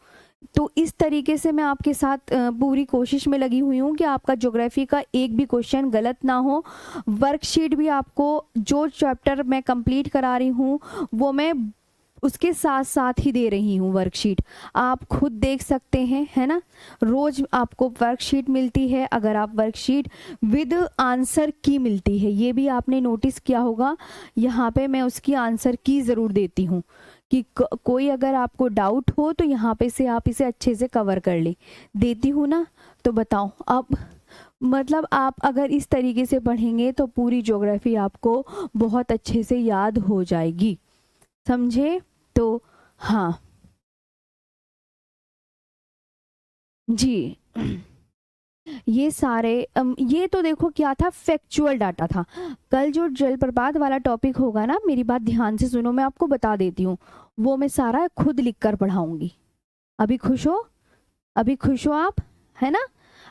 तो इस तरीके से मैं आपके साथ पूरी कोशिश में लगी हुई हूँ कि आपका ज्योग्राफी का एक भी क्वेश्चन गलत ना हो। वर्कशीट भी आपको जो चैप्टर मैं कंप्लीट करा रही हूँ वो मैं उसके साथ साथ ही दे रही हूँ वर्कशीट, आप खुद देख सकते हैं, है ना। रोज आपको वर्कशीट मिलती है, अगर आप वर्कशीट विद आंसर की मिलती है, ये भी आपने नोटिस किया होगा, यहाँ पे मैं उसकी आंसर की ज़रूर देती हूँ कि कोई अगर आपको डाउट हो तो यहाँ पे से आप इसे अच्छे से कवर कर ले, देती हूँ ना। तो बताओ अब, मतलब आप अगर इस तरीके से पढ़ेंगे तो पूरी ज्योग्राफी आपको बहुत अच्छे से याद हो जाएगी, समझे। तो हाँ जी, ये सारे ये तो देखो क्या था, फैक्चुअल डाटा था। कल जो जलप्रपात वाला टॉपिक होगा ना, मेरी बात ध्यान से सुनो, मैं आपको बता देती हूँ, वो मैं सारा खुद लिख कर पढ़ाऊंगी। अभी खुश हो, अभी खुश हो आप, है ना।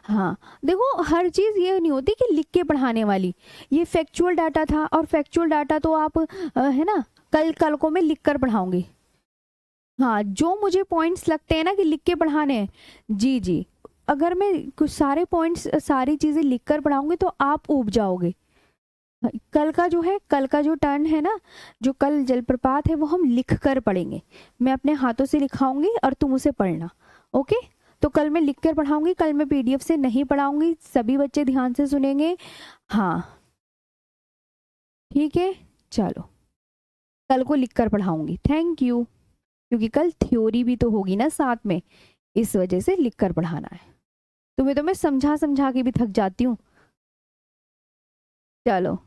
हाँ देखो, हर चीज़ ये नहीं होती कि लिख के पढ़ाने वाली, ये फैक्चुअल डाटा था, और फैक्चुअल डाटा तो आप है ना, कल को मैं लिख कर पढ़ाऊंगी। हाँ, जो मुझे पॉइंट्स लगते हैं ना कि लिख के पढ़ाने हैं, जी जी, अगर मैं कुछ सारे पॉइंट्स सारी चीज़ें लिख कर पढ़ाऊंगी तो आप ऊब जाओगे। कल का जो है, कल का जो टर्न है ना, जो कल जलप्रपात है वो हम लिख कर पढ़ेंगे, मैं अपने हाथों से लिखाऊंगी और तुम उसे पढ़ना, ओके। तो कल मैं लिख कर पढ़ाऊंगी, कल मैं पीडीएफ से नहीं पढ़ाऊंगी, सभी बच्चे ध्यान से सुनेंगे। हाँ ठीक है, चलो कल को लिख कर पढ़ाऊंगी, थैंक यू। क्योंकि कल थ्योरी भी तो होगी ना साथ में, इस वजह से लिख कर पढ़ाना है। तुम्हें तो मैं समझा समझा के भी थक जाती हूँ। चलो